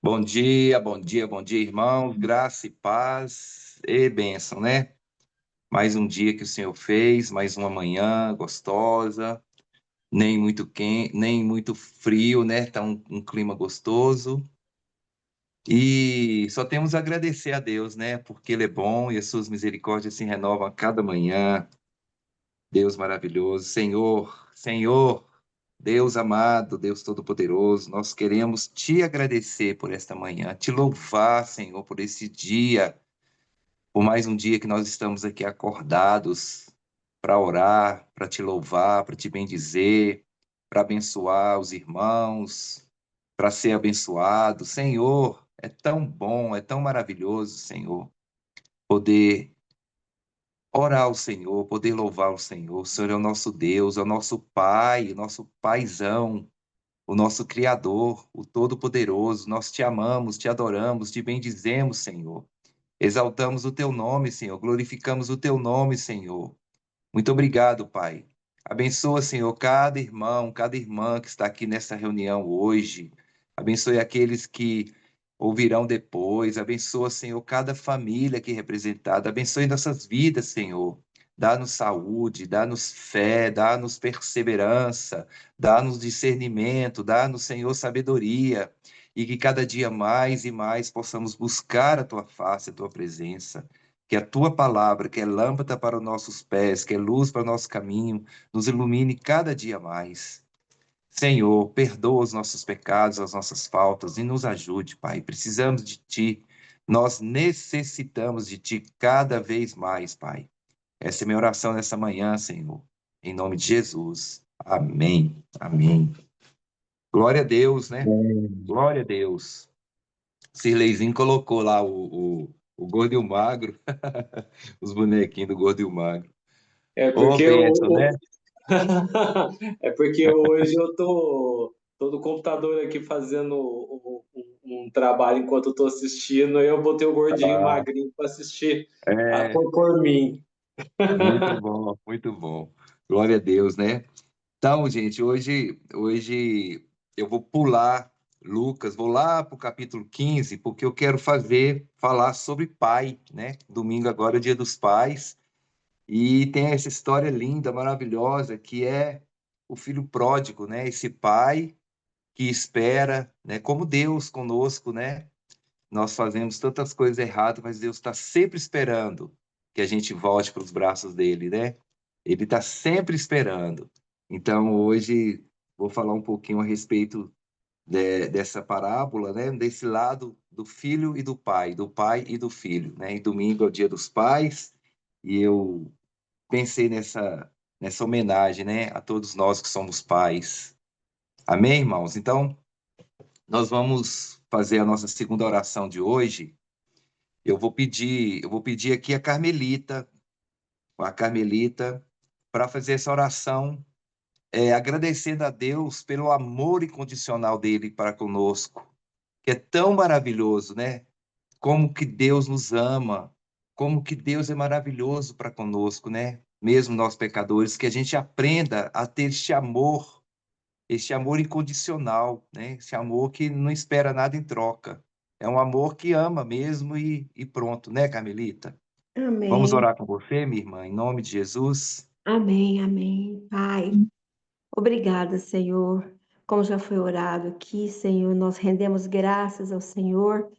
Bom dia, bom dia, bom dia, irmãos. Graça e paz e bênção, né? Mais um dia que o Senhor fez, mais uma manhã gostosa, nem muito quente, nem muito frio, né? Tá um clima gostoso. E só temos a agradecer a Deus, né? Porque Ele é bom e as suas misericórdias se renovam a cada manhã. Deus maravilhoso, Senhor, Senhor, Deus amado, Deus Todo-Poderoso, nós queremos te agradecer por esta manhã, te louvar, Senhor, por esse dia, por mais um dia que nós estamos aqui acordados para orar, para te louvar, para te bendizer, para abençoar os irmãos, para ser abençoado. Senhor, é tão bom, é tão maravilhoso, Senhor, poder orar ao Senhor, poder louvar o Senhor. O Senhor é o nosso Deus, é o nosso Pai, o nosso Paizão, o nosso Criador, o Todo-Poderoso. Nós te amamos, te adoramos, te bendizemos, Senhor. Exaltamos o teu nome, Senhor. Glorificamos o teu nome, Senhor. Muito obrigado, Pai. Abençoa, Senhor, cada irmão, cada irmã que está aqui nessa reunião hoje. Abençoe aqueles que ouvirão depois. Abençoa, Senhor, cada família aqui representada. Abençoe nossas vidas, Senhor. Dá-nos saúde, dá-nos fé, dá-nos perseverança, dá-nos discernimento, dá-nos, Senhor, sabedoria. E que cada dia mais e mais possamos buscar a tua face, a tua presença, que a tua palavra, que é lâmpada para os nossos pés, que é luz para o nosso caminho, nos ilumine cada dia mais. Senhor, perdoa os nossos pecados, as nossas faltas e nos ajude, Pai. Precisamos de ti. Nós necessitamos de ti cada vez mais, Pai. Essa é a minha oração nessa manhã, Senhor. Em nome de Jesus. Amém. Amém. Glória a Deus, né? Glória a Deus. Sirleizinho colocou lá o gordo e o magro, os bonequinhos do gordo e o magro. É Ô, porque bênção, né? é porque hoje eu tô no computador aqui fazendo um trabalho enquanto eu tô assistindo, aí eu botei o gordinho e o Ah, magrinho para assistir é, por mim. muito bom, muito bom. Glória a Deus, né? Então, gente, hoje eu vou pular Lucas, vou lá para o capítulo 15, porque eu quero falar sobre pai, né? Domingo agora é o Dia dos Pais, e tem essa história linda, maravilhosa, que é o filho pródigo, né? Esse pai que espera, né? Como Deus conosco, né? Nós fazemos tantas coisas erradas, mas Deus está sempre esperando que a gente volte para os braços dele, né? Ele está sempre esperando. Então, hoje, vou falar um pouquinho a respeito dessa parábola, né? Desse lado do filho e do pai e do filho, né? E domingo é o Dia dos Pais, e eu pensei nessa homenagem, né? A todos nós que somos pais. Amém, irmãos? Então, nós vamos fazer a nossa segunda oração de hoje. Eu vou pedir aqui a Carmelita, para fazer essa oração, agradecendo a Deus pelo amor incondicional dele para conosco, que é tão maravilhoso, né? Como que Deus nos ama, como que Deus é maravilhoso para conosco, né? Mesmo nós pecadores, que a gente aprenda a ter este amor incondicional, né? Esse amor que não espera nada em troca. É um amor que ama mesmo e pronto, né, Carmelita? Vamos Amém, orar com você, minha irmã, em nome de Jesus. amém, amém. Pai, obrigada, Senhor. Como já foi orado aqui, Senhor, nós rendemos graças ao Senhor,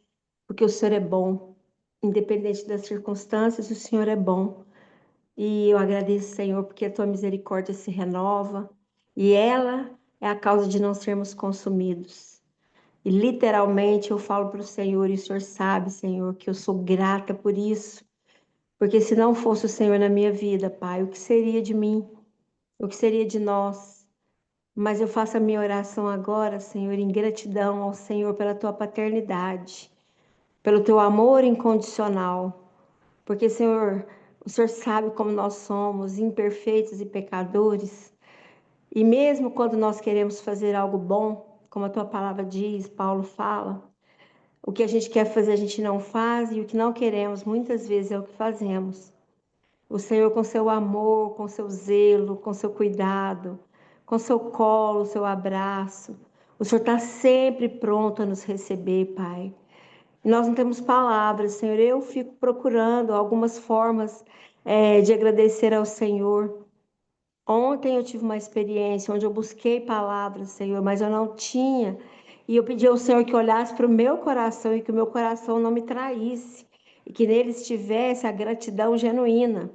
porque o Senhor é bom. Independente das circunstâncias, o Senhor é bom. E eu agradeço, Senhor, porque a tua misericórdia se renova e ela é a causa de não sermos consumidos. E literalmente eu falo para o Senhor, e o Senhor sabe, Senhor, que eu sou grata por isso, porque se não fosse o Senhor na minha vida, Pai, o que seria de mim? O que seria de nós? Mas eu faço a minha oração agora, Senhor, em gratidão ao Senhor pela tua paternidade, pelo teu amor incondicional. Porque, Senhor, o Senhor sabe como nós somos imperfeitos e pecadores. E mesmo quando nós queremos fazer algo bom, como a tua palavra diz, Paulo fala, o que a gente quer fazer a gente não faz e o que não queremos muitas vezes é o que fazemos. O Senhor, com seu amor, com seu zelo, com seu cuidado, com seu colo, seu abraço, O Senhor está sempre pronto a nos receber, Pai. Nós não temos palavras, Senhor. Eu fico procurando algumas formas de agradecer ao Senhor. Ontem eu tive uma experiência onde eu busquei palavras, Senhor, mas eu não tinha. E eu pedi ao Senhor que olhasse para o meu coração e que o meu coração não me traísse. E que nele estivesse a gratidão genuína.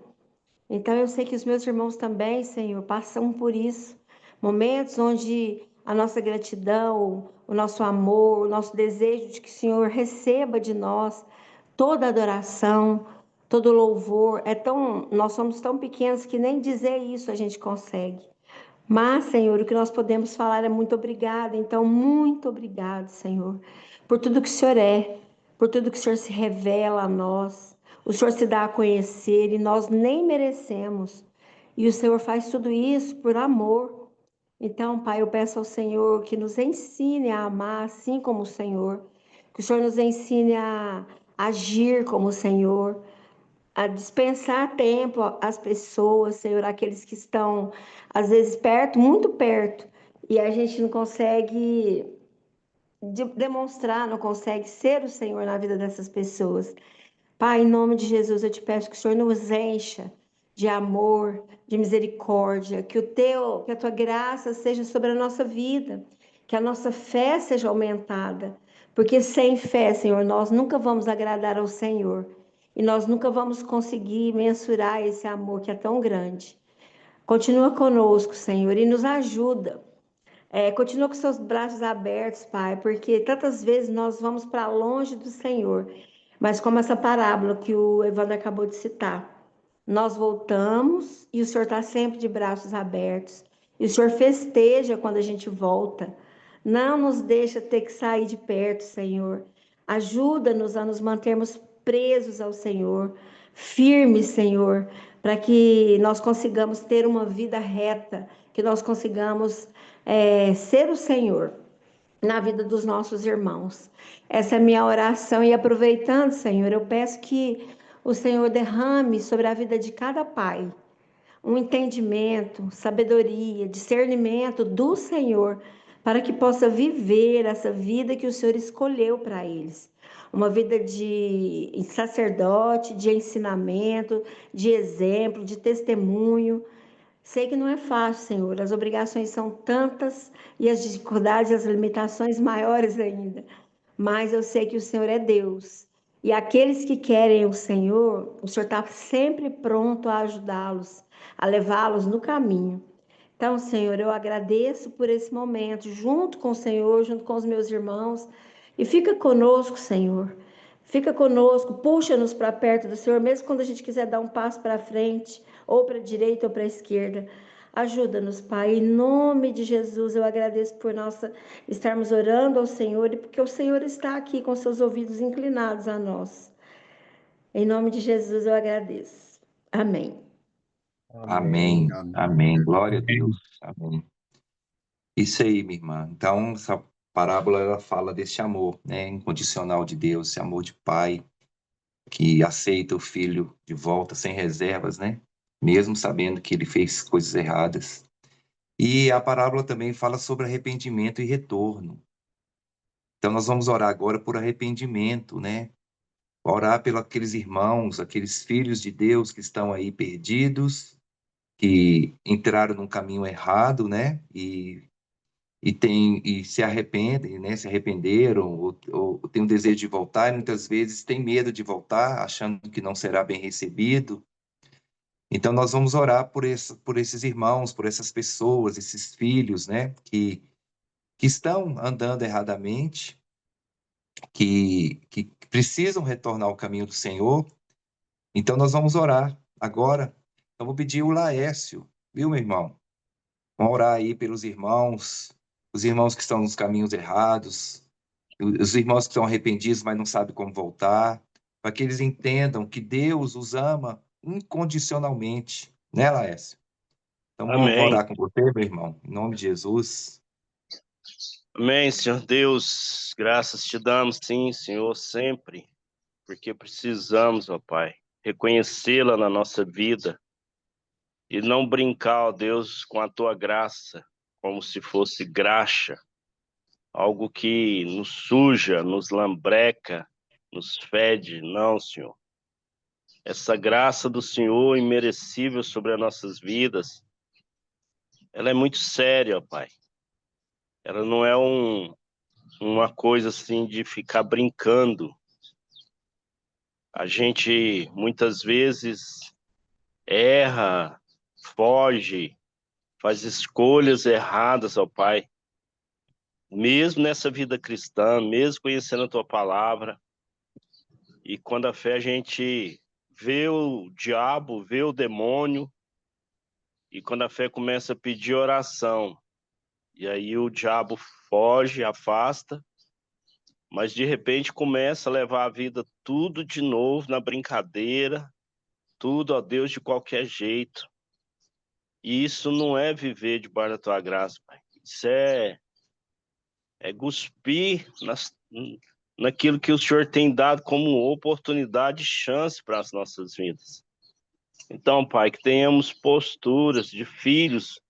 Então eu sei que os meus irmãos também, Senhor, passam por isso. Momentos onde a nossa gratidão, o nosso amor, o nosso desejo de que o Senhor receba de nós toda adoração, todo louvor. Nós somos tão pequenos que nem dizer isso a gente consegue. Mas, Senhor, o que nós podemos falar é muito obrigado. Então, muito obrigado, Senhor, por tudo que o Senhor é, por tudo que o Senhor se revela a nós. O Senhor se dá a conhecer e nós nem merecemos. E o Senhor faz tudo isso por amor. Então, Pai, eu peço ao Senhor que nos ensine a amar assim como o Senhor. Que o Senhor nos ensine a agir como o Senhor, a dispensar tempo às pessoas, Senhor, aqueles que estão, às vezes, perto, muito perto, e a gente não consegue demonstrar, não consegue ser o Senhor na vida dessas pessoas. Pai, em nome de Jesus, eu te peço que o Senhor nos encha de amor, de misericórdia, que a tua graça seja sobre a nossa vida, que a nossa fé seja aumentada, porque sem fé, Senhor, nós nunca vamos agradar ao Senhor e nós nunca vamos conseguir mensurar esse amor que é tão grande. Continua conosco, Senhor, e nos ajuda. Continua com seus braços abertos, Pai, porque tantas vezes nós vamos para longe do Senhor, mas como essa parábola que o Evandro acabou de citar, nós voltamos e o Senhor está sempre de braços abertos. E o Senhor festeja quando a gente volta. Não nos deixa ter que sair de perto, Senhor. Ajuda-nos a nos mantermos presos ao Senhor, firmes, Senhor, para que nós consigamos ter uma vida reta, que nós consigamos ser o Senhor na vida dos nossos irmãos. Essa é a minha oração e aproveitando, Senhor, eu peço que o Senhor derrame sobre a vida de cada pai um entendimento, sabedoria, discernimento do Senhor, para que possa viver essa vida que o Senhor escolheu para eles. Uma vida de sacerdote, de ensinamento, de exemplo, de testemunho. Sei que não é fácil, Senhor, as obrigações são tantas e as dificuldades e as limitações maiores ainda, mas eu sei que o Senhor é Deus. E aqueles que querem o Senhor está sempre pronto a ajudá-los, a levá-los no caminho. Então, Senhor, eu agradeço por esse momento, junto com o Senhor, junto com os meus irmãos, e fica conosco, Senhor. Fica conosco, puxa-nos para perto do Senhor, mesmo quando a gente quiser dar um passo para frente, ou para a direita ou para a esquerda. Ajuda-nos, Pai, em nome de Jesus. Eu agradeço por nós estarmos orando ao Senhor e porque o Senhor está aqui com seus ouvidos inclinados a nós. Em nome de Jesus eu agradeço. Amém. Amém. Amém. Glória a Deus. Amém. Isso aí, minha irmã. Então, essa parábola ela fala desse amor, né, incondicional de Deus, esse amor de pai que aceita o filho de volta sem reservas, né? Mesmo sabendo que ele fez coisas erradas. E a parábola também fala sobre arrependimento e retorno. Então, nós vamos orar agora por arrependimento, né? Orar pelos aqueles irmãos, aqueles filhos de Deus que estão aí perdidos, que entraram num caminho errado, né? E se arrependem, né? Se arrependeram, ou têm o desejo de voltar, e muitas vezes têm medo de voltar, achando que não será bem recebido. Então, nós vamos orar por esses irmãos, por essas pessoas, esses filhos, né? Que estão andando erradamente, que precisam retornar ao caminho do Senhor. Então, nós vamos orar agora. Eu vou pedir o Laércio, viu, meu irmão? Vamos orar aí pelos irmãos, os irmãos que estão nos caminhos errados, os irmãos que estão arrependidos, mas não sabem como voltar, para que eles entendam que Deus os ama incondicionalmente, né, Laércio? Então, vou Amém. orar com você, meu irmão, em nome de Jesus. Amém, Senhor Deus. Graças te damos, sim, Senhor, sempre, porque precisamos, ó Pai, reconhecê-la na nossa vida e não brincar, ó Deus, com a tua graça, como se fosse graxa, algo que nos suja, nos lambreca, nos fede. Não, Senhor. Essa graça do Senhor imerecível sobre as nossas vidas, ela é muito séria, ó Pai. Ela não é uma coisa assim de ficar brincando. A gente muitas vezes erra, foge, faz escolhas erradas, ó Pai. Mesmo nessa vida cristã, mesmo conhecendo a Tua palavra, e quando a fé a gente vê o diabo, vê o demônio, e quando a fé começa a pedir oração, e aí o diabo foge, afasta, mas de repente começa a levar a vida tudo de novo na brincadeira, tudo, ó Deus, de qualquer jeito. E isso não é viver debaixo da Tua graça, Pai. Isso é cuspir naquilo que o Senhor tem dado como oportunidade e chance para as nossas vidas. Então, Pai, que tenhamos posturas de filhos,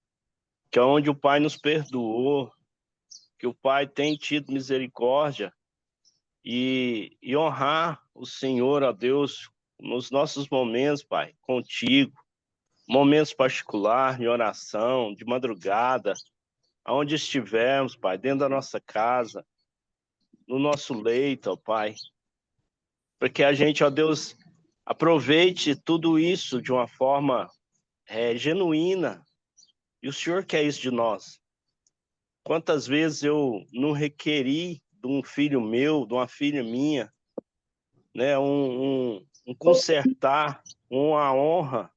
que é onde o Pai nos perdoou, que o Pai tem tido misericórdia, e honrar o Senhor, ó Deus, nos nossos momentos, Pai, contigo, momentos particulares, em oração, de madrugada, aonde estivermos, Pai, dentro da nossa casa, no nosso leito, ó Pai, para que a gente, ó Deus, aproveite tudo isso de uma forma genuína. E o Senhor quer isso de nós. Quantas vezes eu não requeri de um filho meu, de uma filha minha, né, um consertar, uma honra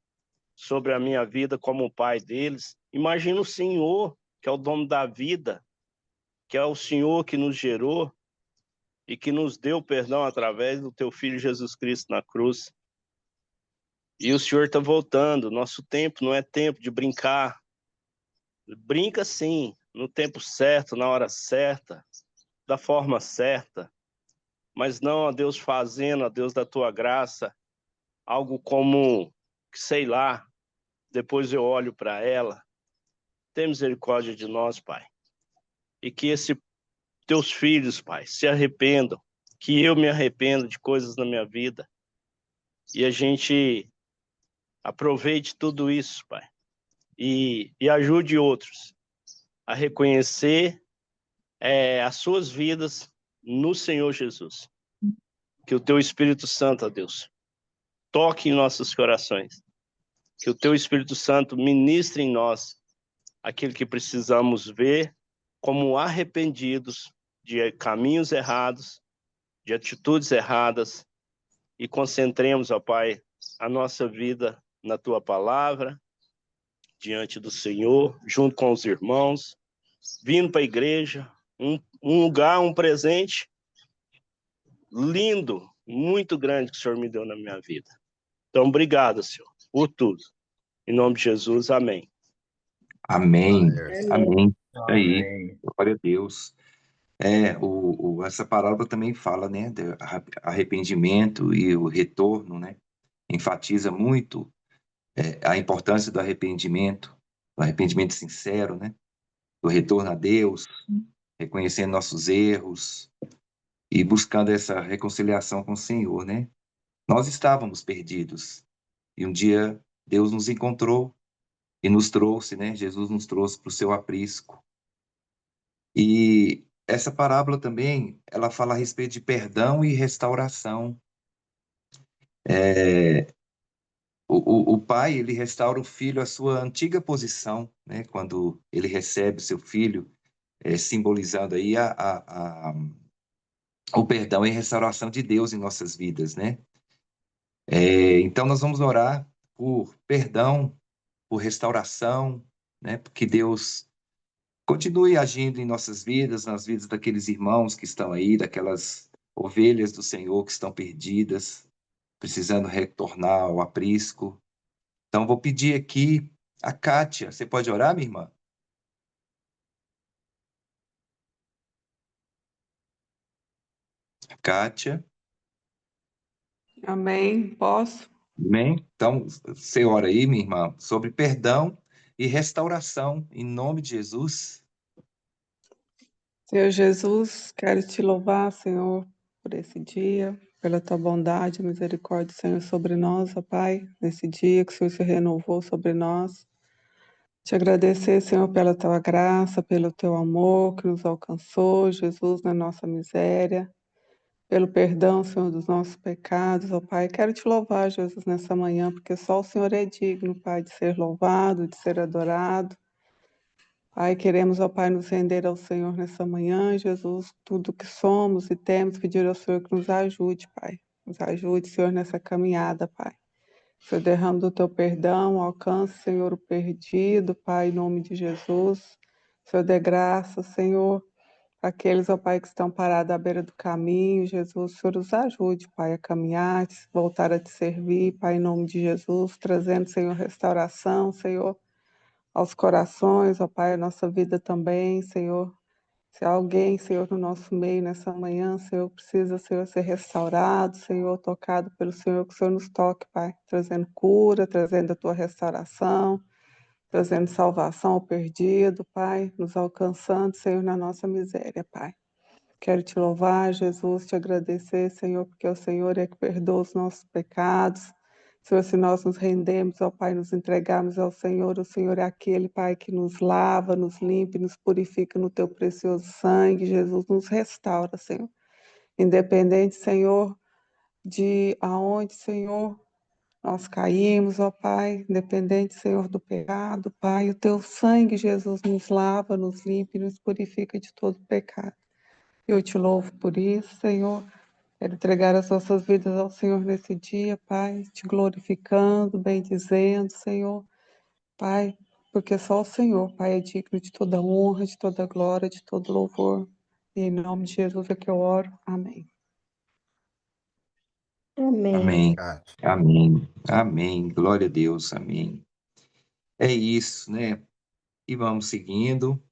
sobre a minha vida como o pai deles. Imagina o Senhor, que é o dono da vida, que é o Senhor que nos gerou e que nos deu perdão através do Teu Filho Jesus Cristo na cruz. E o Senhor está voltando. Nosso tempo não é tempo de brincar. Brinca sim, no tempo certo, na hora certa, da forma certa. Mas não, ó Deus, fazendo, ó Deus da Tua graça, algo como, sei lá, depois eu olho para ela. Tem misericórdia de nós, Pai. E que Teus filhos, Pai, se arrependam. Que eu me arrependo de coisas na minha vida. E a gente aproveite tudo isso, Pai. E ajude outros a reconhecer as suas vidas no Senhor Jesus. Que o Teu Espírito Santo, ó Deus, toque em nossos corações. Que o Teu Espírito Santo ministre em nós aquilo que precisamos ver como arrependidos de caminhos errados, de atitudes erradas, e concentremos, ó Pai, a nossa vida na Tua palavra, diante do Senhor, junto com os irmãos, vindo para a igreja, um lugar, um presente lindo, muito grande que o Senhor me deu na minha vida. Então, obrigado, Senhor, por tudo. Em nome de Jesus, amém. Amém. Amém. Aí, Amém. glória a Deus. Essa palavra também fala, né, de arrependimento e o retorno, né? Enfatiza muito a importância do arrependimento sincero, né? Do retorno a Deus, reconhecendo nossos erros e buscando essa reconciliação com o Senhor, né? Nós estávamos perdidos e um dia Deus nos encontrou e nos trouxe, né? Jesus nos trouxe para o seu aprisco. E essa parábola também, ela fala a respeito de perdão e restauração. O pai, ele restaura o filho à sua antiga posição, né? Quando ele recebe o seu filho, simbolizando aí o perdão e restauração de Deus em nossas vidas, né? Então, nós vamos orar por perdão, por restauração, né? Porque Deus continue agindo em nossas vidas, nas vidas daqueles irmãos que estão aí, daquelas ovelhas do Senhor que estão perdidas, precisando retornar ao aprisco. Então, vou pedir aqui a Kátia. Você pode orar, minha irmã? Kátia. Amém. Posso? Amém? Então, você ora aí, minha irmã, sobre perdão e restauração, em nome de Jesus. Senhor Jesus, quero te louvar, Senhor, por esse dia, pela tua bondade e misericórdia, Senhor, sobre nós, ó Pai, nesse dia que o Senhor se renovou sobre nós. Te agradecer, Senhor, pela tua graça, pelo teu amor que nos alcançou, Jesus, na nossa miséria, pelo perdão, Senhor, dos nossos pecados, ó Pai. Quero te louvar, Jesus, nessa manhã, porque só o Senhor é digno, Pai, de ser louvado, de ser adorado. Pai, queremos, ó Pai, nos render ao Senhor nessa manhã, Jesus, tudo que somos e temos, pedir ao Senhor que nos ajude, Pai. Nos ajude, Senhor, nessa caminhada, Pai. Senhor, derrama do teu perdão, alcance, Senhor, o perdido, Pai, em nome de Jesus. Senhor, dê graça, Senhor, aqueles, ó Pai, que estão parados à beira do caminho, Jesus, Senhor, os ajude, Pai, a caminhar, voltar a te servir, Pai, em nome de Jesus, trazendo, Senhor, restauração, Senhor, aos corações, ó Pai, a nossa vida também, Senhor. Se há alguém, Senhor, no nosso meio nessa manhã, Senhor, precisa, Senhor, ser restaurado, Senhor, tocado pelo Senhor, que o Senhor nos toque, Pai, trazendo cura, trazendo a tua restauração, trazendo salvação ao perdido, Pai, nos alcançando, Senhor, na nossa miséria, Pai. Quero te louvar, Jesus, te agradecer, Senhor, porque o Senhor é que perdoa os nossos pecados. Senhor, se nós nos rendemos, ó Pai, nos entregarmos ao Senhor, o Senhor é aquele, Pai, que nos lava, nos limpa e nos purifica no teu precioso sangue. Jesus, nos restaura, Senhor. Independente, Senhor, de aonde, Senhor, nós caímos, ó Pai, independente, Senhor, do pecado, Pai, o teu sangue, Jesus, nos lava, nos limpa e nos purifica de todo pecado. Eu te louvo por isso, Senhor. Quero entregar as nossas vidas ao Senhor nesse dia, Pai, te glorificando, bendizendo, Senhor, Pai, porque só o Senhor, Pai, é digno de toda honra, de toda glória, de todo louvor. E em nome de Jesus é que eu oro. Amém. Amém. Amém. Cátia. Amém. Amém. Glória a Deus. Amém. É isso, né? E vamos seguindo.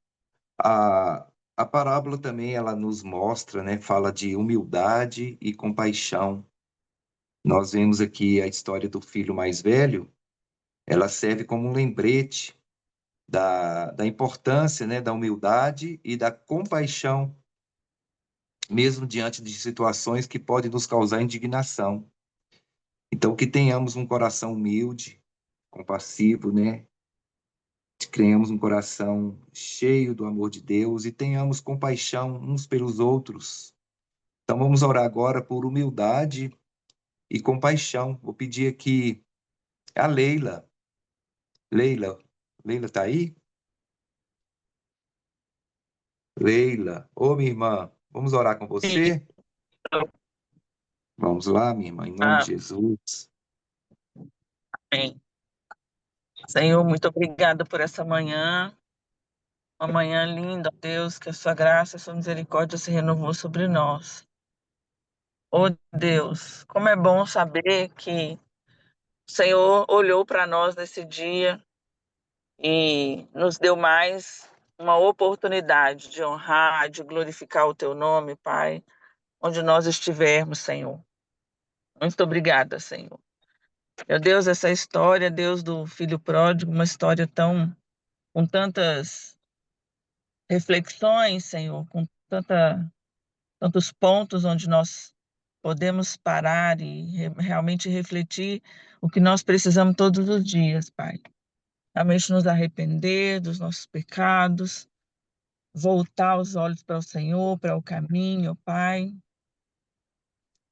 A parábola também ela nos mostra, né? Fala de humildade e compaixão. Nós vemos aqui a história do filho mais velho. Ela serve como um lembrete da importância, né? Da humildade e da compaixão, mesmo diante de situações que podem nos causar indignação. Então, que tenhamos um coração humilde, compassivo, né? Que tenhamos um coração cheio do amor de Deus e tenhamos compaixão uns pelos outros. Então, vamos orar agora por humildade e compaixão. Vou pedir aqui a Leila. Leila, Leila está aí? Leila, ô minha irmã, vamos orar com você? Vamos lá, minha irmã, em nome de Jesus. Amém. Senhor, muito obrigada por essa manhã, uma manhã linda, ó Deus, que a sua graça e a sua misericórdia se renovou sobre nós. Ó Deus, como é bom saber que o Senhor olhou para nós nesse dia e nos deu mais uma oportunidade de honrar, de glorificar o teu nome, Pai, onde nós estivermos, Senhor. Muito obrigada, Senhor. Meu Deus, essa história, Deus do filho pródigo, uma história com tantas reflexões, Senhor, com tantos pontos onde nós podemos parar e realmente refletir o que nós precisamos todos os dias, Pai. Realmente nos arrepender dos nossos pecados, voltar os olhos para o Senhor, para o caminho, Pai.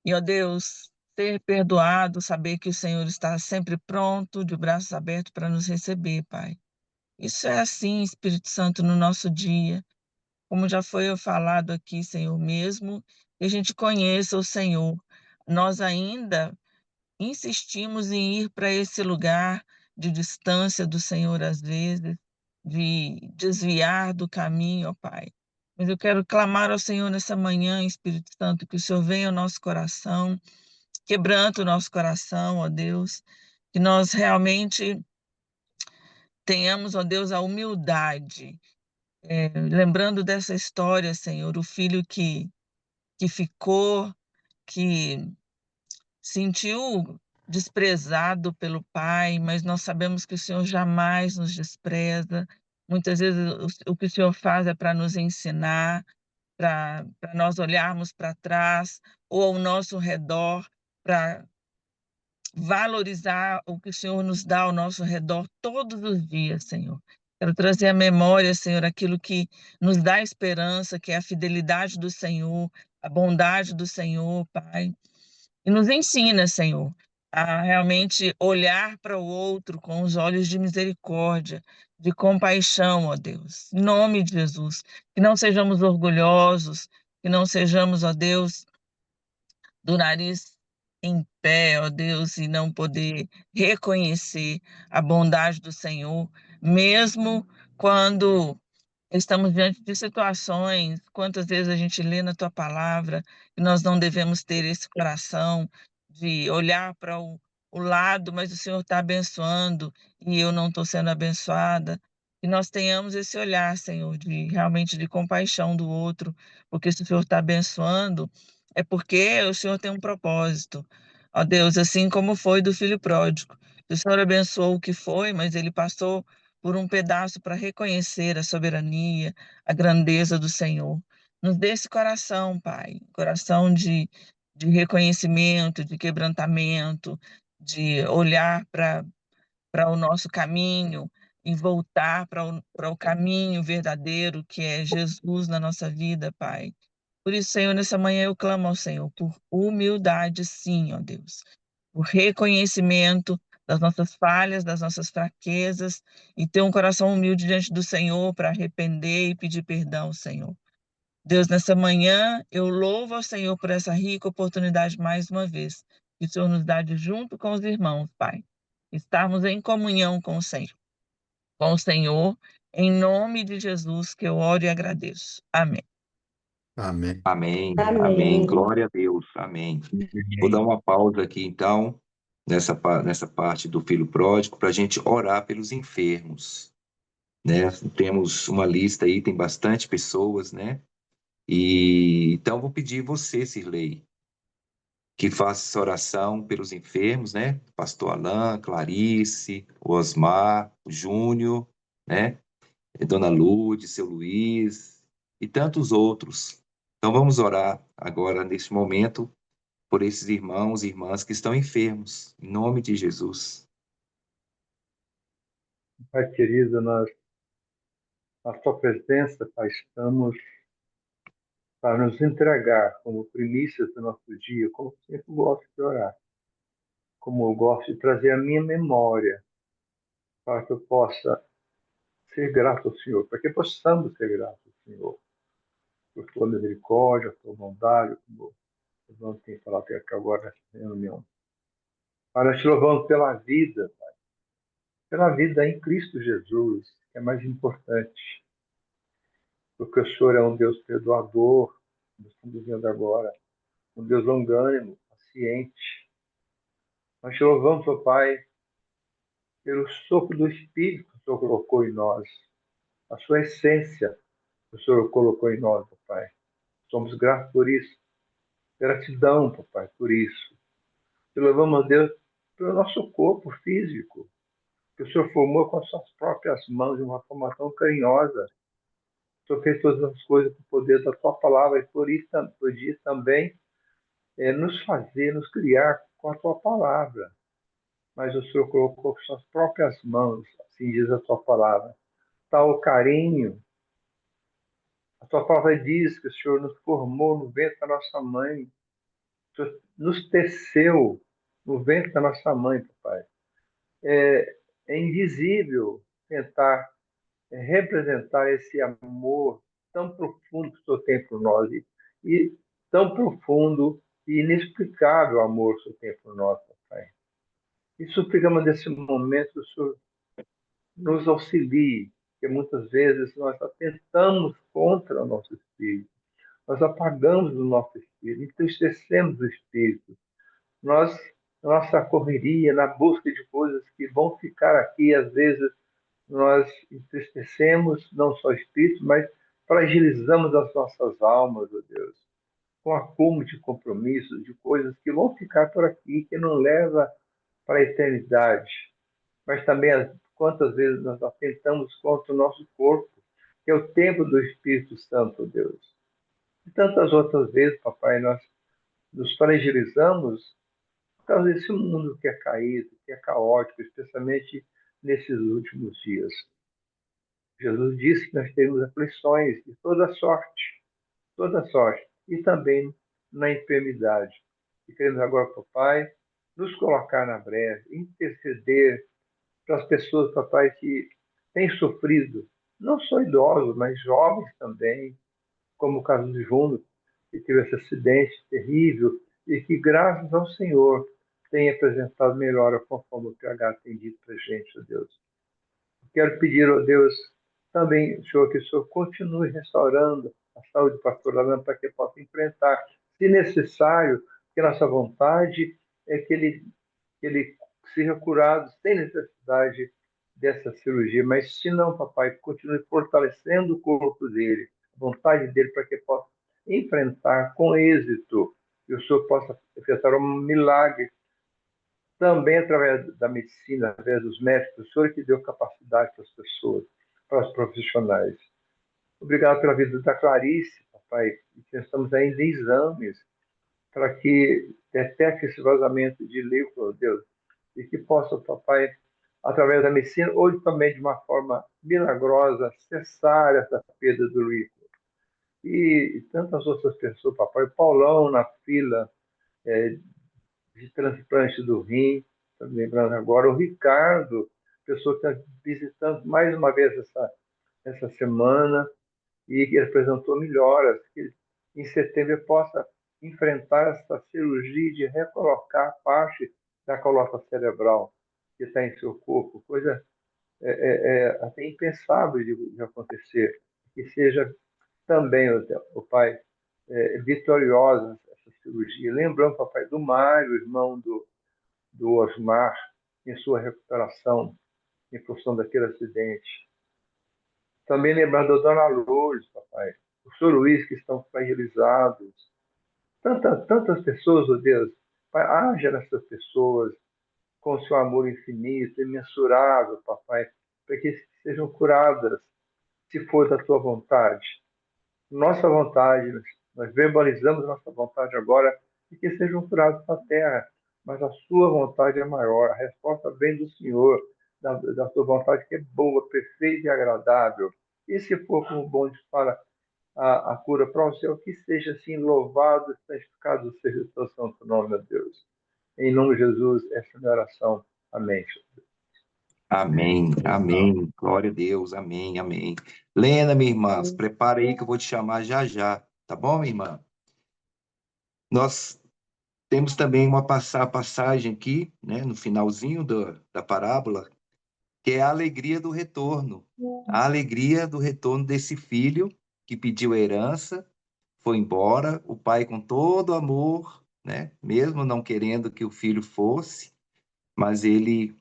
E, ó Deus, ser perdoado, saber que o Senhor está sempre pronto, de braços abertos para nos receber, Pai. Isso é assim, Espírito Santo, no nosso dia. Como já foi falado aqui, Senhor, mesmo que a gente conheça o Senhor, nós ainda insistimos em ir para esse lugar de distância do Senhor, às vezes, de desviar do caminho, ó Pai. Mas eu quero clamar ao Senhor nessa manhã, Espírito Santo, que o Senhor venha ao nosso coração, quebranta o nosso coração, ó Deus, que nós realmente tenhamos, ó Deus, a humildade. Lembrando dessa história, Senhor, o filho que ficou, que sentiu desprezado pelo pai, mas nós sabemos que o Senhor jamais nos despreza. Muitas vezes o que o Senhor faz é para nos ensinar, para nós olharmos para trás ou ao nosso redor, para valorizar o que o Senhor nos dá ao nosso redor todos os dias, Senhor. Quero trazer à memória, Senhor, aquilo que nos dá esperança, que é a fidelidade do Senhor, a bondade do Senhor, Pai. E nos ensina, Senhor, a realmente olhar para o outro com os olhos de misericórdia, de compaixão, ó Deus. Em nome de Jesus. Que não sejamos orgulhosos, que não sejamos, ó Deus, do nariz em pé, ó Deus, e não poder reconhecer a bondade do Senhor, mesmo quando estamos diante de situações, quantas vezes a gente lê na tua palavra, que nós não devemos ter esse coração de olhar para o lado, mas o Senhor está abençoando e eu não estou sendo abençoada. Que nós tenhamos esse olhar, Senhor, de realmente de compaixão do outro, porque se o Senhor está abençoando, é porque o Senhor tem um propósito. Ó Deus, assim como foi do filho pródigo. O Senhor abençoou o que foi, mas ele passou por um pedaço para reconhecer a soberania, a grandeza do Senhor. Nos dê esse coração, Pai, coração de reconhecimento, de quebrantamento, de olhar para o nosso caminho e voltar para o caminho verdadeiro que é Jesus na nossa vida, Pai. Por isso, Senhor, nessa manhã eu clamo ao Senhor por humildade, sim, ó Deus, por reconhecimento das nossas falhas, das nossas fraquezas e ter um coração humilde diante do Senhor para arrepender e pedir perdão, Senhor. Deus, nessa manhã eu louvo ao Senhor por essa rica oportunidade mais uma vez que o Senhor nos dá de junto com os irmãos, Pai, estarmos em comunhão com o Senhor, em nome de Jesus que eu oro e agradeço. Amém. Amém. Amém, amém, Amém. glória a Deus, amém. Vou dar uma pausa aqui, então, nessa parte do filho pródigo, para a gente orar pelos enfermos, né? Temos uma lista aí, tem bastante pessoas, né? E então vou pedir você, Sirlei, que faça essa oração pelos enfermos, né? Pastor Alain, Clarice, o Osmar, o Júnior, né? Dona Lourdes, seu Luiz e tantos outros. Então vamos orar agora, neste momento, por esses irmãos e irmãs que estão enfermos, em nome de Jesus. Pai querido, nós, na tua presença, Pai, estamos para nos entregar como primícias do nosso dia, como sempre gosto de orar, como eu gosto de trazer a minha memória, para que eu possa ser grato ao Senhor, para que possamos ser gratos ao Senhor, por tua misericórdia, tua bondade, como o irmão tem falado até aqui agora nessa reunião. Pai, nós te louvamos pela vida, Pai, pela vida em Cristo Jesus, que é mais importante, porque o Senhor é um Deus perdoador, como estamos vendo agora, um Deus longânimo, paciente. Nós te louvamos, ó Pai, pelo sopro do Espírito que o Senhor colocou em nós, a sua essência que o Senhor colocou em nós, ó Pai. Somos gratos por isso. Gratidão, Pai, por isso. Te louvamos, a Deus, pelo nosso corpo físico, que o Senhor formou com as suas próprias mãos de uma forma tão carinhosa. O Senhor fez todas as coisas com o poder da tua palavra e por isso podia também nos fazer, nos criar com a tua palavra. Mas o Senhor colocou com suas próprias mãos, assim diz a tua palavra, tal carinho. A tua palavra diz que o Senhor nos formou no ventre da nossa mãe, o Senhor nos teceu no ventre da nossa mãe, papai. É indizível tentar representar esse amor tão profundo que o Senhor tem por nós e tão profundo e inexplicável amor que o Senhor tem por nós, papai. E suplicamos nesse momento que o Senhor nos auxilie, porque muitas vezes nós atentamos contra o nosso espírito, nós apagamos o nosso espírito, entristecemos o espírito. Nós, na nossa correria, na busca de coisas que vão ficar aqui, às vezes nós entristecemos não só o espírito, mas fragilizamos as nossas almas, ó Deus, com acúmulo de compromissos, de coisas que vão ficar por aqui, que não leva para a eternidade. Mas também quantas vezes nós atentamos contra o nosso corpo, que é o templo do Espírito Santo, Deus. E tantas outras vezes, papai, nós nos fragilizamos por causa desse mundo que é caído, que é caótico, especialmente nesses últimos dias. Jesus disse que nós temos aflições de toda sorte, e também na enfermidade. E queremos agora, papai, nos colocar na breve, interceder para as pessoas, papai, que têm sofrido, não só idosos, mas jovens também, como o caso de Juno, que teve esse acidente terrível e que, graças ao Senhor, tem apresentado melhora conforme o PH tem dito para a gente, ó Deus. Quero pedir, ó Deus, também, Senhor, que o Senhor continue restaurando a saúde do pastor Alan para que possa enfrentar, se necessário, que nossa vontade é que ele seja curado sem necessidade dessa cirurgia. Mas se não, papai, continue fortalecendo o corpo dele, a vontade dele para que possa enfrentar com êxito e o Senhor possa efetuar um milagre também através da medicina, através dos médicos, o Senhor que deu capacidade para as pessoas, para os profissionais. Obrigado pela vida da Clarice, papai, que estamos ainda em exames, para que detecte esse vazamento de líquido, Deus, e que possa, papai, através da medicina, ou também de uma forma milagrosa, cessar essa perda do líquido. E tantas outras pessoas, papai, o Paulão na fila de transplante do rim, estou me lembrando agora, o Ricardo, pessoa que está visitando mais uma vez essa semana, e que apresentou melhoras, que em setembro ele possa enfrentar essa cirurgia de recolocar parte da colota cerebral que está em seu corpo, coisa até impensável de acontecer, que seja também, o pai, vitoriosa essa cirurgia. Lembrando, papai, do Mário, irmão do Osmar, em sua recuperação em função daquele acidente. Também lembrando da Dona Lourdes, papai, o Sr. Luiz, que estão fragilizados. Tantas pessoas, oh Deus, pai, haja nessas pessoas com seu amor infinito, imensurável, papai, para que sejam curadas, se for da tua vontade. Nossa vontade, nós verbalizamos nossa vontade agora, e que sejam curados na terra, mas a sua vontade é maior, a resposta vem do Senhor, da sua vontade que é boa, perfeita e agradável. E se for como bom diz para a cura para o céu, que seja assim louvado e santificado seja o teu santo nome, meu Deus. Em nome de Jesus, essa é a minha oração. Amém. Amém, amém. Glória a Deus, amém, amém. Lena, minha irmã, se prepara aí que eu vou te chamar já já, tá bom, minha irmã? Nós temos também uma passagem aqui, né, no finalzinho da parábola, que é a alegria do retorno. A alegria do retorno desse filho que pediu a herança, foi embora, o pai com todo amor, né, mesmo não querendo que o filho fosse, mas ele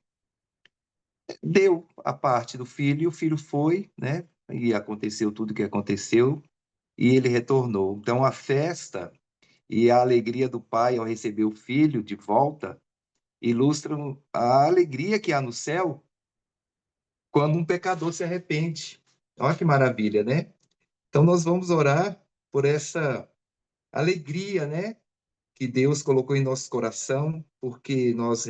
deu a parte do filho e o filho foi, né, e aconteceu tudo o que aconteceu e ele retornou. Então a festa e a alegria do pai ao receber o filho de volta ilustram a alegria que há no céu quando um pecador se arrepende. Olha que maravilha, né? Então nós vamos orar por essa alegria, né, que Deus colocou em nosso coração, porque nós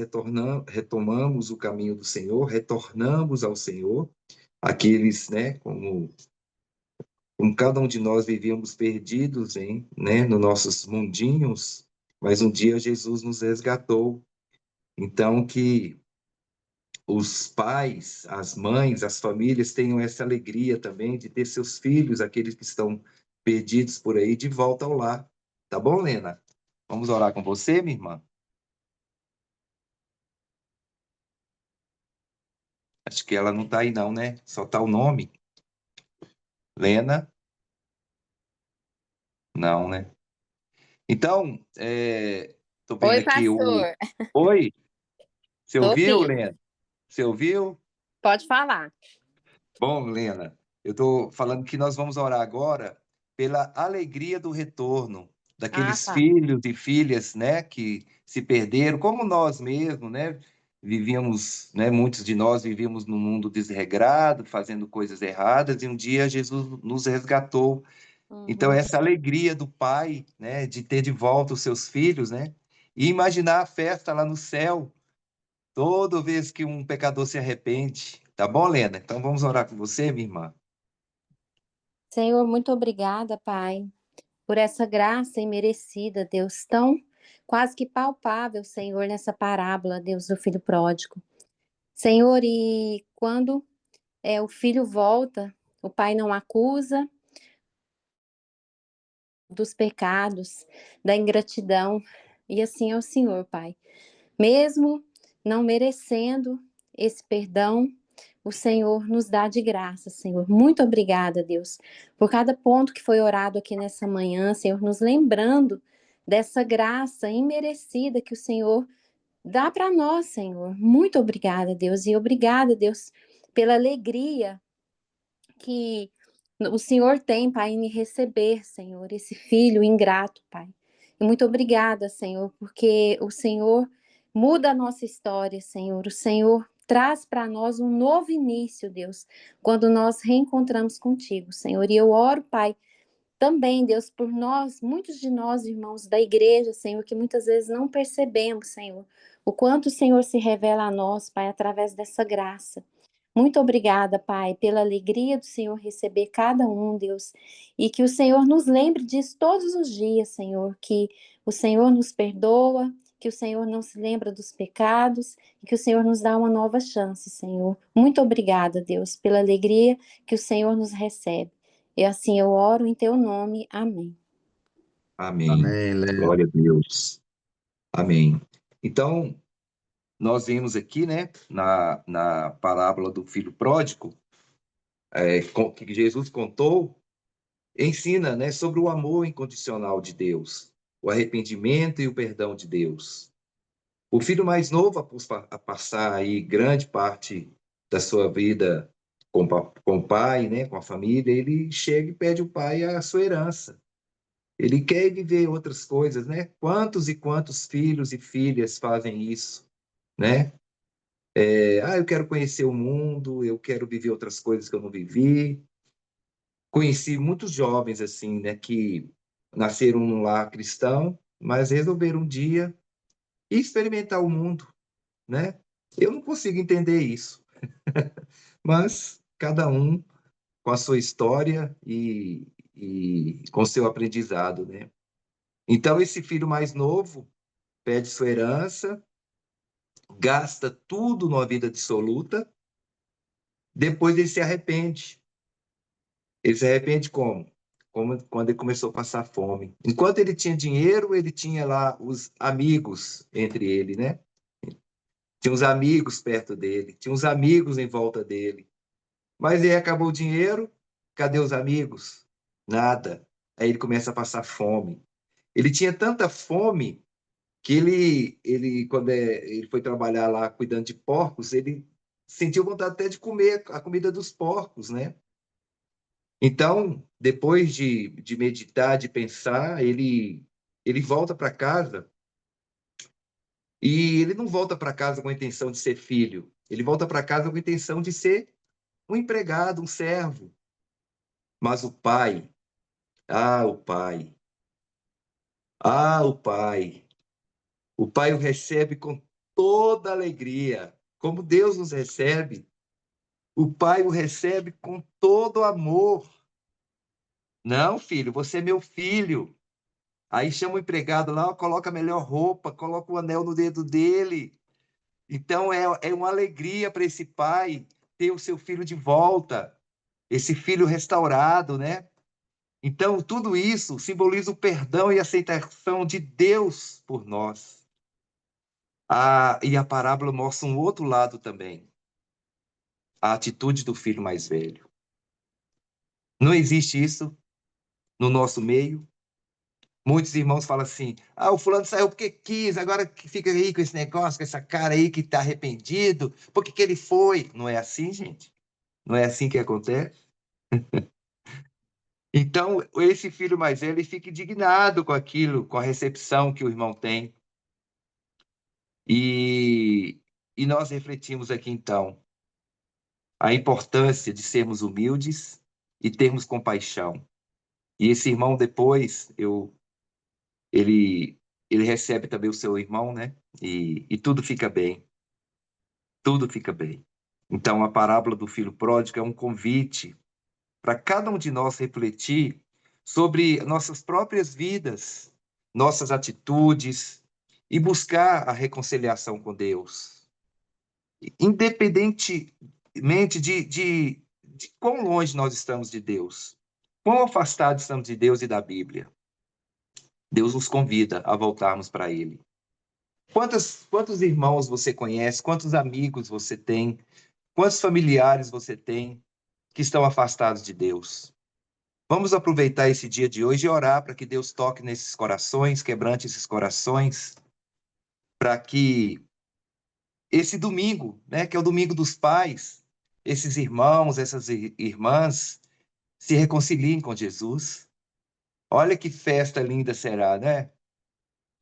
retomamos o caminho do Senhor, retornamos ao Senhor, aqueles, né, como cada um de nós vivíamos perdidos, né, nos nossos mundinhos, mas um dia Jesus nos resgatou. Então, que os pais, as mães, as famílias tenham essa alegria também de ter seus filhos, aqueles que estão perdidos por aí, de volta ao lar. Tá bom, Lena? Vamos orar com você, minha irmã? Acho que ela não está aí não, né? Só está o nome. Lena? Não, né? Então, estou vendo Oi, aqui o... pastor. Oi? Você Tô ouviu, ouvindo. Lena? Você ouviu? Pode falar. Bom, Lena, eu estou falando que nós vamos orar agora pela alegria do retorno Ah, daqueles tá. filhos e filhas, né, que se perderam, como nós mesmos, né, vivíamos, né, muitos de nós vivíamos num mundo desregrado, fazendo coisas erradas, e um dia Jesus nos resgatou. Então, essa alegria do pai, né, de ter de volta os seus filhos, né, e imaginar a festa lá no céu, toda vez que um pecador se arrepende. Tá bom, Lena? Então, vamos orar com você, minha irmã. Senhor, muito obrigada, Pai, por essa graça imerecida, Deus, tão quase que palpável, Senhor, nessa parábola, Deus, do filho pródigo. Senhor, e quando o filho volta, o pai não acusa dos pecados, da ingratidão, e assim é o Senhor, Pai. Mesmo não merecendo esse perdão, o Senhor nos dá de graça, Senhor. Muito obrigada, Deus, por cada ponto que foi orado aqui nessa manhã, Senhor, nos lembrando dessa graça imerecida que o Senhor dá para nós, Senhor. Muito obrigada, Deus, e obrigada, Deus, pela alegria que o Senhor tem, Pai, em receber, Senhor, esse filho ingrato, Pai. E muito obrigada, Senhor, porque o Senhor muda a nossa história, Senhor. O Senhor traz para nós um novo início, Deus, quando nós reencontramos contigo, Senhor. E eu oro, Pai, também, Deus, por nós, muitos de nós, irmãos da igreja, Senhor, que muitas vezes não percebemos, Senhor, o quanto o Senhor se revela a nós, Pai, através dessa graça. Muito obrigada, Pai, pela alegria do Senhor receber cada um, Deus, e que o Senhor nos lembre disso todos os dias, Senhor, que o Senhor nos perdoa, que o Senhor não se lembra dos pecados e que o Senhor nos dá uma nova chance, Senhor. Muito obrigada, Deus, pela alegria que o Senhor nos recebe. E assim eu oro em teu nome. Amém. Amém. Amém, Lena. Glória a Deus. Amém. Então, nós vimos aqui, né, na parábola do filho pródigo, que Jesus contou, ensina, né, sobre o amor incondicional de Deus, o arrependimento e o perdão de Deus. O filho mais novo, a passar aí grande parte da sua vida com o pai, né, com a família, ele chega e pede ao pai a sua herança. Ele quer viver outras coisas, né? Quantos e quantos filhos e filhas fazem isso, né? Eu quero conhecer o mundo, eu quero viver outras coisas que eu não vivi. Conheci muitos jovens assim, né, que nasceram num lar cristão, mas resolveram um dia experimentar o mundo, né? Eu não consigo entender isso, mas cada um com a sua história e com seu aprendizado, né? Então, esse filho mais novo pede sua herança, gasta tudo numa vida dissoluta, depois ele se arrepende. Ele se arrepende como? Como quando ele começou a passar fome. Enquanto ele tinha dinheiro, ele tinha lá os amigos entre ele, né? Tinha os amigos perto dele, tinha os amigos em volta dele. Mas aí acabou o dinheiro, cadê os amigos? Nada. Aí ele começa a passar fome. Ele tinha tanta fome que quando ele foi trabalhar lá cuidando de porcos, ele sentiu vontade até de comer a comida dos porcos, né? Então, depois de meditar, de pensar, ele volta para casa e ele não volta para casa com a intenção de ser filho, ele volta para casa com a intenção de ser um empregado, um servo. Mas o pai, o pai, o pai, o pai o recebe com toda alegria, como Deus nos recebe. O pai o recebe com todo amor. Não, filho, você é meu filho. Aí chama o empregado lá, coloca a melhor roupa, coloca o anel no dedo dele. Então é uma alegria para esse pai ter o seu filho de volta, esse filho restaurado, né? Então tudo isso simboliza o perdão e a aceitação de Deus por nós. E a parábola mostra um outro lado também, a atitude do filho mais velho. Não existe isso no nosso meio. Muitos irmãos falam assim: o fulano saiu porque quis, agora que fica aí com esse negócio, com essa cara aí que está arrependido, por que ele foi? Não é assim, gente? Não é assim que acontece? Então, esse filho mais velho, ele fica indignado com aquilo, com a recepção que o irmão tem. E nós refletimos aqui, então, a importância de sermos humildes e termos compaixão. E esse irmão depois, ele recebe também o seu irmão, né? E tudo fica bem. Tudo fica bem. Então, a parábola do filho pródigo é um convite para cada um de nós refletir sobre nossas próprias vidas, nossas atitudes e buscar a reconciliação com Deus. Independentemente de quão longe nós estamos de Deus, quão afastados estamos de Deus e da Bíblia, Deus nos convida a voltarmos para Ele. Quantos irmãos você conhece? Quantos amigos você tem? Quantos familiares você tem que estão afastados de Deus? Vamos aproveitar esse dia de hoje e orar para que Deus toque nesses corações, quebrante esses corações, para que esse domingo, né, que é o domingo dos pais, esses irmãos, essas irmãs se reconciliem com Jesus. Olha que festa linda será, né?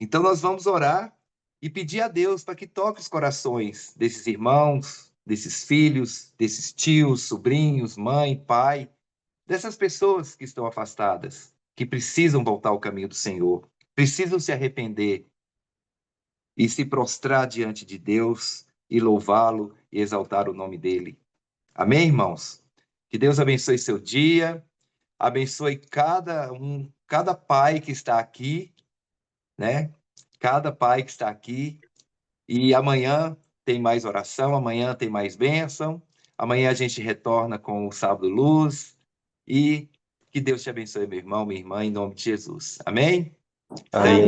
Então nós vamos orar e pedir a Deus para que toque os corações desses irmãos, desses filhos, desses tios, sobrinhos, mãe, pai, dessas pessoas que estão afastadas, que precisam voltar ao caminho do Senhor, precisam se arrepender e se prostrar diante de Deus e louvá-lo e exaltar o nome dele. Amém, irmãos? Que Deus abençoe seu dia, abençoe cada pai que está aqui, né? Cada pai que está aqui. E amanhã tem mais oração, amanhã tem mais bênção. Amanhã a gente retorna com o Sábado Luz. E que Deus te abençoe, meu irmão, minha irmã, em nome de Jesus. Amém? Amém.